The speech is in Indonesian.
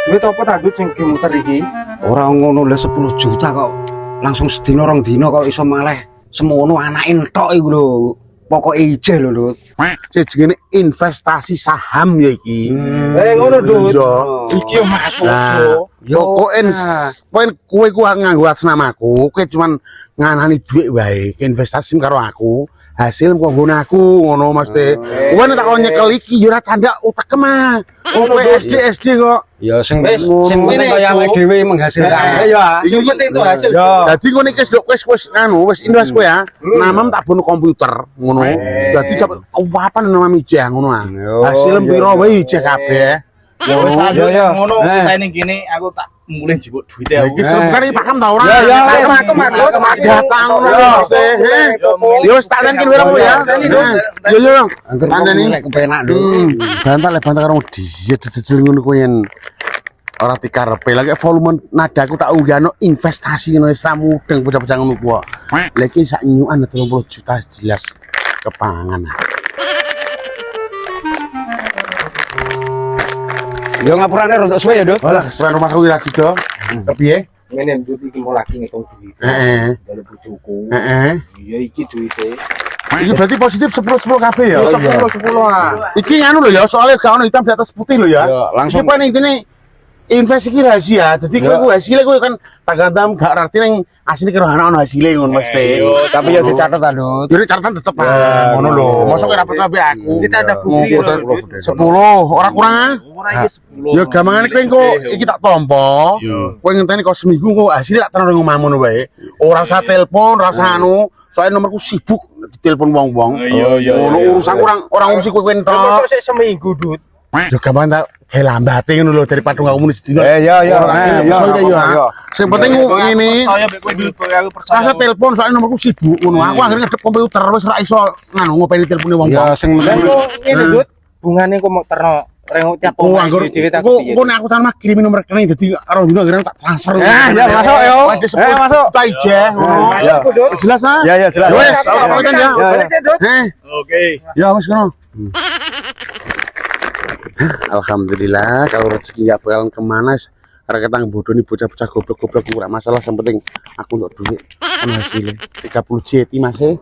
duit apa tak duit sing muter iki? Ora ngono le 10 juta kok. Langsung sedina rong dina kok iso maleh semono anake entok iku lho. Pokoke ijeh lho, Dut. Jenenge investasi saham ya iki. Ngono Dut. Iya. Iki yo masuk. Pokoke kowe ku nganggo atas namaku, kowe cuman nganani dhuwit wae, investasi karo aku, hasil kanggo aku ngono maksudnya. Kowe nek tak nyekel iki yo ora candak utek mah. Kowe SD kok. Ya sing penting kaya awake dhewe menghasilkan. Ya. Iki penting tuh hasil. Dadi ngono iki wis anu wis invest kowe ya. Namam tak bono komputer ngono. Dadi apa nama mijah ngono ah. Hasil piro wae ijeh kabeh. Ya wis ngono ning kene aku tak mulih jipuk duwite aku. Iki kan paham ta ora? Aku datang ngono. Yo wis tak tangkin wira ya. Yo. Tandani Lek kepenak, Dut. bantal karo didel ngono kowe yen ora dikarepe lagi volume nadaku tak unggahno investasi ngono wis ra mudeng bocah-bocah ngono ku. Lah iki sak nyukan 30 juta jelas kepangan. Yo ngapurane rontok suwe ya, Dut. Olah sesuai rumah kuwi lagi do. Kepiye? ngene Dut iki mau lagi ngitung duit. Heeh. Dari bojoku. Heeh. Iya iki duite. Iki berarti positif 10 kabeh ya. 10 ah. Iki anu lho ya, soalnya gak ono hitam di atas putih lho ya. Ya, langsung. Iki paling intine invest iki rahasia. Dadi kowe hasilnya kowe kan tak gantam gak arti ning asli karo ono hasilnya ngono mesti. Tapi ya dicatet ta, Dut. Jadi catatan tetep ngono lho. Mosok ora percaya be aku. Kita ada bukti. 10 ora kurang ah. Ora iki 10. Ya gamangane kowe engko iki tak tampa. Kowe ngenteni kok seminggu kok hasilnya tak terus ngomong ngono wae. Ora usah telepon, ora usah anu. Soalnya nomorku sibuk ditelepon wong-wong. Iya. Ngono urusan orang ngurusi kowe entok. Mosok sik seminggu Dut. Ya gampang tak kayak lambate ngono lho daripada aku muni sedina. Ya. Sing penting ngene. Saya mbek kowe Dut, aku percaya. Rasa telepon soalnya nomorku sibuk ngono. Aku akhirnya ngedep komputer wis ra iso nganu ngopeni telepone wong. Ya sing penting Ngene Dut, bungane kok mau terno rengok tiap Oh, anggur kok nek aku sama kirim nomor rekening dadi karo dino akhirnya tak transfer. ya masuk yo. Masuk. Tak ijeh ngono. Ya. Jelas ah? Ya jelas. Wes, apa kan ya? Oke. Ya wis kono. Alhamdulillah kalau rezeki gak bakalan kemana karena ketang bodoh nih bocah-bocah goblok-goblok kurang masalah yang penting aku untuk duit kan hasilnya 30 JT masih